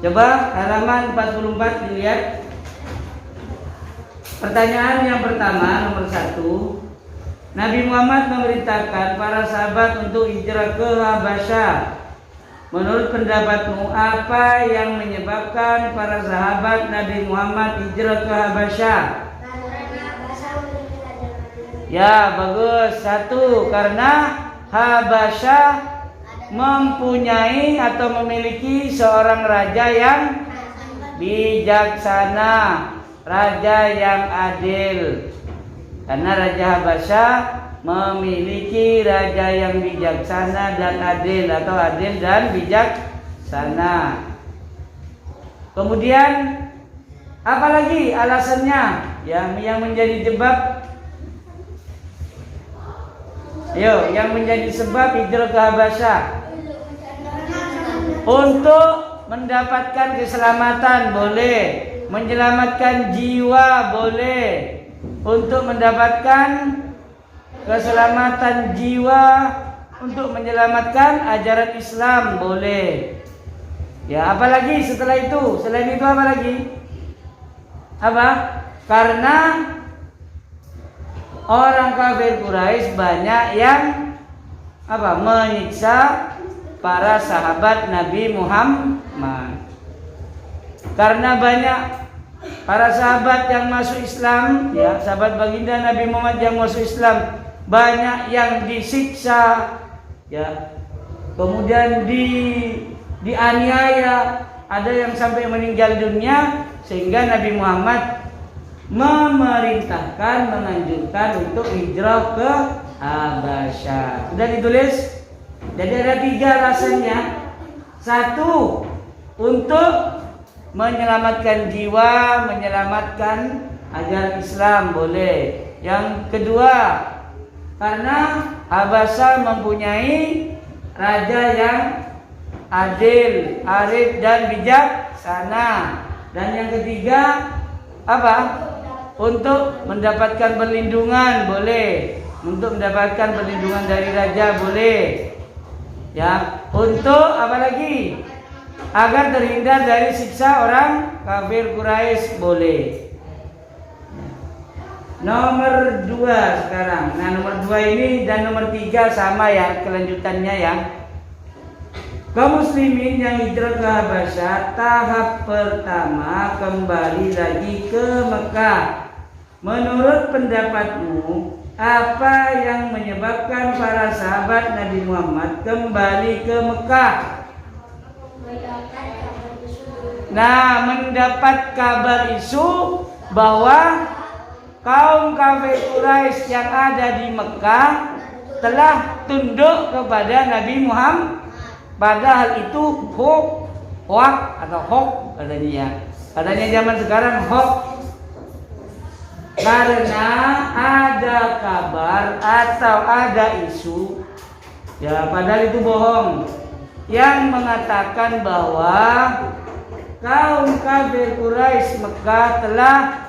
Coba halaman 44 dilihat. Pertanyaan yang pertama, nomor 1. Nabi Muhammad memerintahkan para sahabat untuk hijrah ke Habasyah. Menurut pendapatmu, apa yang menyebabkan para sahabat Nabi Muhammad hijrah ke Habasyah? Ya, bagus. 1. Karena Habasyah mempunyai atau memiliki seorang raja yang bijaksana, raja yang adil. Karena Raja Habasyah memiliki raja yang bijaksana dan adil, atau adil dan bijaksana. Kemudian apalagi alasannya yang menjadi sebab? Ayo, yang menjadi sebab hijrah ke Habasyah. Untuk mendapatkan keselamatan boleh, menyelamatkan jiwa boleh. Untuk mendapatkan keselamatan jiwa, untuk menyelamatkan ajaran Islam boleh. Ya, apalagi setelah itu? Selain itu apa lagi? Apa? Karena orang kafir Quraisy banyak yang menyiksa para sahabat Nabi Muhammad. Karena banyak para sahabat yang masuk Islam, ya, sahabat baginda Nabi Muhammad yang masuk Islam, banyak yang disiksa, ya. Kemudian dianiaya, ada yang sampai meninggal dunia, sehingga Nabi Muhammad memerintahkan, menganjurkan untuk hijrah ke Habasyah. Sudah ditulis? Jadi ada 3 alasannya. 1, untuk menyelamatkan jiwa, menyelamatkan ajaran Islam boleh. Yang kedua, karena Habasyah mempunyai raja yang adil, arif dan bijaksana. Dan yang ketiga, apa? Untuk mendapatkan perlindungan boleh. Untuk mendapatkan perlindungan dari raja boleh. Ya, untuk apa lagi? Agar terhindar dari siksa orang kafir Quraisy boleh. Nomor 2 sekarang. Nah, nomor 2 ini dan nomor 3 sama ya kelanjutannya ya. Kaum muslimin yang hijrah ke Habasyah, tahap pertama kembali lagi ke Mekah. Menurut pendapatmu, apa yang menyebabkan para sahabat Nabi Muhammad kembali ke Mekah? Nah, mendapat kabar isu bahwa kaum kafir Quraisy yang ada di Mekah telah tunduk kepada Nabi Muhammad. Padahal itu hoax atau hoax katanya ya. Katanya zaman sekarang hoax. Karena ada kabar atau ada isu, ya padahal itu bohong, yang mengatakan bahwa kaum kafir Quraisy Mekah telah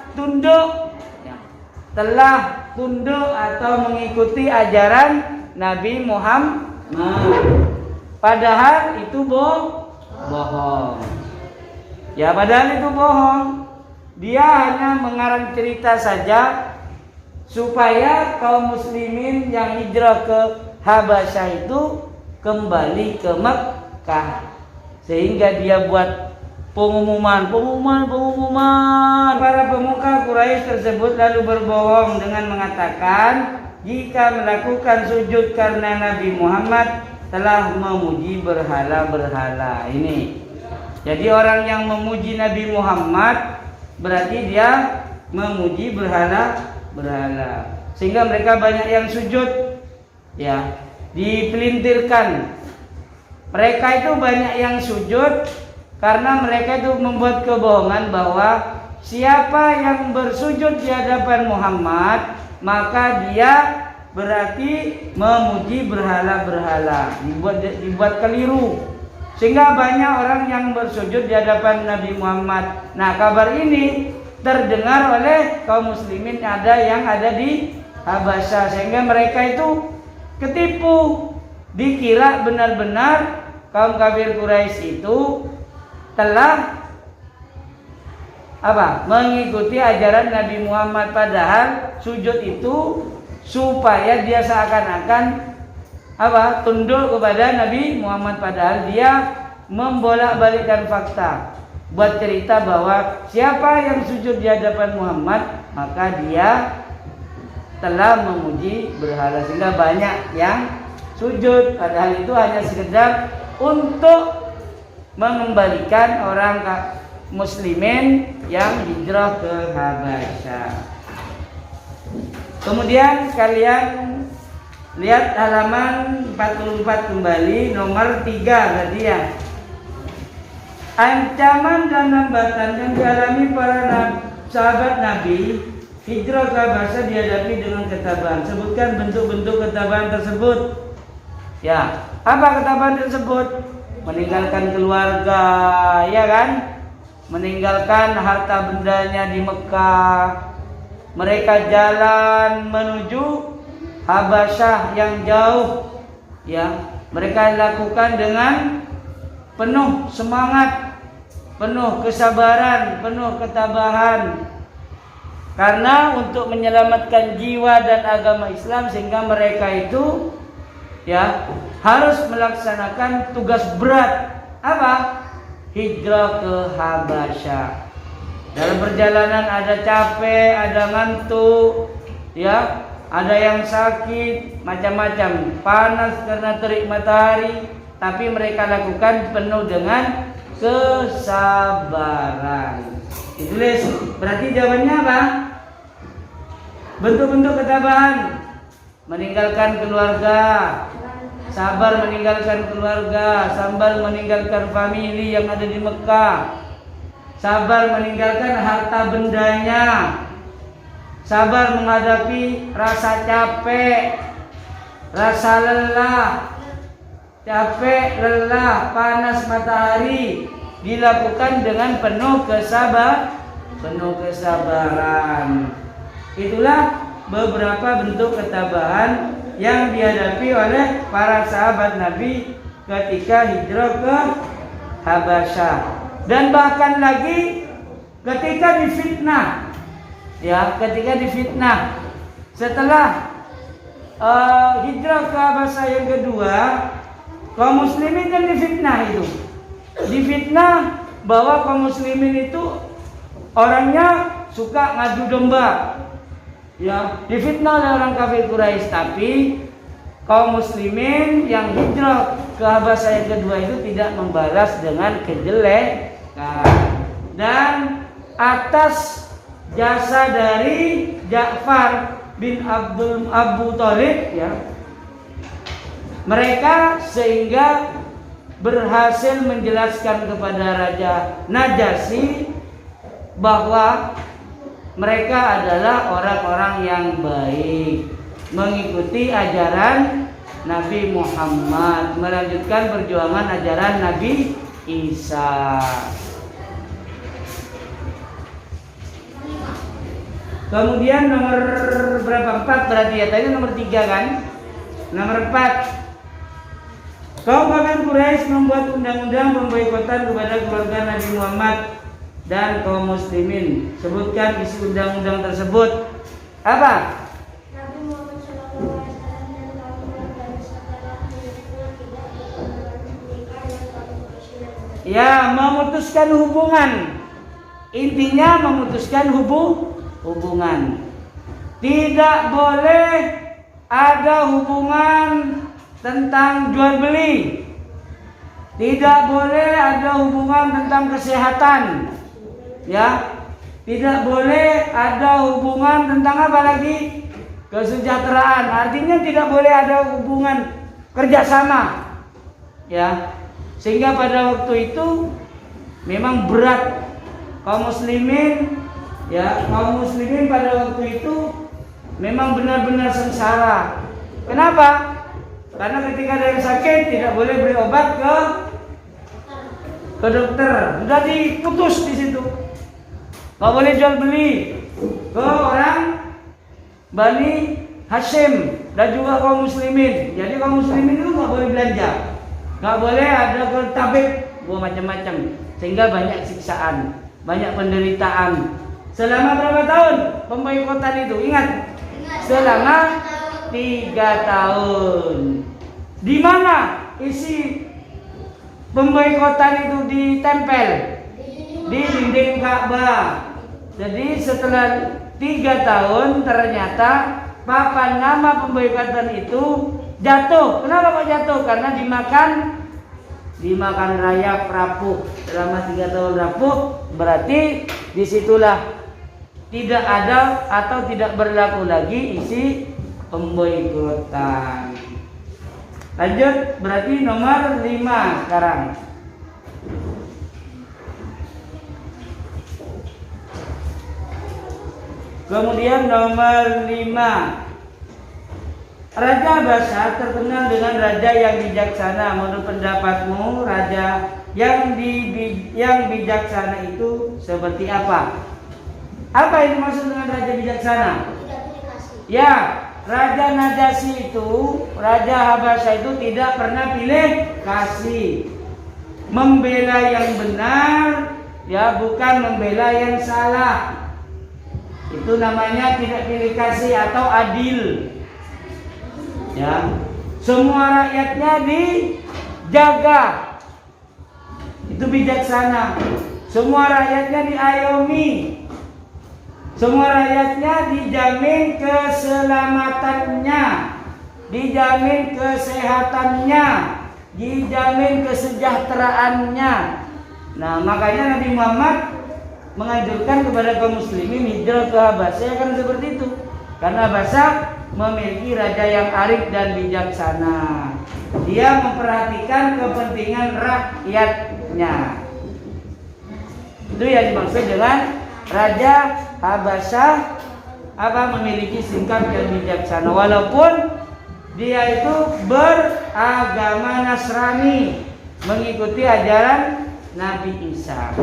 tunduk atau mengikuti ajaran Nabi Muhammad. Padahal itu bohong. Ya, padahal itu bohong. Dia hanya mengarang cerita saja supaya kaum muslimin yang hijrah ke Habasyah itu kembali ke Mekah. Sehingga dia buat pengumuman. Para pemuka Quraisy tersebut lalu berbohong dengan mengatakan jika melakukan sujud karena Nabi Muhammad telah memuji berhala-berhala. Ini. Jadi orang yang memuji Nabi Muhammad berarti dia memuji berhala-berhala. Sehingga mereka banyak yang sujud, ya, dipelintirkan. Mereka itu banyak yang sujud karena mereka itu membuat kebohongan bahwa siapa yang bersujud di hadapan Muhammad maka dia berarti memuji berhala-berhala. Dibuat keliru. Sehingga banyak orang yang bersujud di hadapan Nabi Muhammad. Nah, kabar ini terdengar oleh kaum muslimin yang ada di Habasyah, sehingga mereka itu ketipu. Dikira benar-benar kaum kafir Quraisy itu telah apa? Mengikuti ajaran Nabi Muhammad, padahal sujud itu supaya dia seakan-akan apa? Tunduk kepada Nabi Muhammad, padahal dia membolak-balikkan fakta buat cerita bahwa siapa yang sujud di hadapan Muhammad maka dia telah memuji berhala, sehingga banyak yang sujud, padahal itu hanya sekedar untuk mengembalikan orang muslimin yang hijrah ke Habasyah. Kemudian kalian lihat halaman 44 kembali, nomor 3 tadi ya. Ancaman dan hambatan yang dialami para sahabat Nabi hijrah ke Habasyah dihadapi dengan ketabahan. Sebutkan bentuk-bentuk ketabahan tersebut. Ya, apa ketabahan tersebut? Meninggalkan keluarga, ya kan? Meninggalkan harta bendanya di Mekah. Mereka jalan menuju Habasyah yang jauh, ya. Mereka lakukan dengan penuh semangat, penuh kesabaran, penuh ketabahan, karena untuk menyelamatkan jiwa dan agama Islam, sehingga mereka itu ya harus melaksanakan tugas berat. Apa? Hijrah ke Habasyah. Dalam perjalanan ada capek, ada ngantuk, ya, ada yang sakit, macam-macam, panas karena terik matahari, tapi mereka lakukan penuh dengan kesabaran. Ditulis. Berarti jawabannya apa? Bentuk-bentuk ketabahan. Meninggalkan keluarga, sabar meninggalkan keluarga, sabar meninggalkan famili yang ada di Mekah, sabar meninggalkan harta bendanya, sabar menghadapi rasa capek, rasa lelah, panas matahari, dilakukan dengan penuh kesabaran. Itulah beberapa bentuk ketabahan yang dihadapi oleh para sahabat Nabi ketika hijrah ke Habasyah, dan bahkan lagi ketika difitnah, ya, ketika difitnah setelah hijrah ke Habasyah yang kedua, kaum muslimin kan difitnah bahwa kaum muslimin itu orangnya suka ngadu domba, ya, difitnah oleh orang kafir Quraisy. Tapi kaum muslimin yang hijrah ke Habasyah yang kedua itu tidak membalas dengan kejelekan, dan atas jasa dari Ja'far bin Abu Thalib, ya, mereka sehingga berhasil menjelaskan kepada Raja Najasyi bahwa mereka adalah orang-orang yang baik, mengikuti ajaran Nabi Muhammad, melanjutkan perjuangan ajaran Nabi Isa. Kemudian nomor berapa? 4 berarti ya. Tadi nomor 3 kan? Nomor 4. Kaum kafir Quraisy membuat undang-undang pemboikotan kepada keluarga Nabi Muhammad dan kaum muslimin. Sebutkan isi undang-undang tersebut. Apa? Nabi Muhammad SAW dan kaum keluarga setelah hidupnya tidak dibenarkan menikah dengan kaum Quraisy. Ya, memutuskan hubungan. Intinya memutuskan hubungan. Tidak boleh ada hubungan tentang jual beli. Tidak boleh ada hubungan tentang kesehatan. Ya, tidak boleh ada hubungan tentang apa lagi? Kesejahteraan. Artinya tidak boleh ada hubungan kerjasama. Ya, sehingga pada waktu itu memang berat kaum muslimin. Ya, kaum muslimin pada waktu itu memang benar-benar sengsara. Kenapa? Karena ketika ada yang sakit tidak boleh beri obat ke dokter. Sudah diputus di situ. Nggak boleh jual beli ke orang Bani Hashim dan juga kaum muslimin. Jadi kaum muslimin itu nggak boleh belanja, nggak boleh ada ke tabib buah macam-macam, sehingga banyak siksaan, banyak penderitaan. Selama berapa tahun pemboikotan itu? Ingat, selama 3 tahun. Di mana isi pemboikotan itu ditempel? Di dinding Ka'bah. Jadi setelah 3 tahun ternyata papan nama pemboikotan itu jatuh. Kenapa kok jatuh? Karena dimakan rayap, rapuh. Selama 3 tahun rapuh, berarti disitulah tidak ada atau tidak berlaku lagi isi pemboikotan. Lanjut, berarti nomor 5 sekarang. Kemudian nomor 5, Raja Abbasah terkenal dengan raja yang bijaksana. Menurut pendapatmu, raja yang bijaksana itu seperti apa? Apa yang dimaksud dengan raja bijaksana? Ya, Raja Najasyi itu, Raja Abbasah itu tidak pernah pilih kasih, membela yang benar, ya, bukan membela yang salah. Itu namanya tidak pilih kasih atau adil. Ya, semua rakyatnya dijaga. Itu bijaksana. Semua rakyatnya diayomi. Semua rakyatnya dijamin keselamatannya, dijamin kesehatannya, dijamin kesejahteraannya. Nah, makanya Nabi Muhammad menganjurkan kepada kaum muslimin hijrah ke Abbasah kan seperti itu. Karena Abbasah memiliki raja yang arif dan bijaksana. Dia memperhatikan kepentingan rakyatnya. Itu yang dimaksud dengan Raja Abbasah memiliki sikap yang bijaksana. Walaupun dia itu beragama Nasrani, mengikuti ajaran Nabi Isa.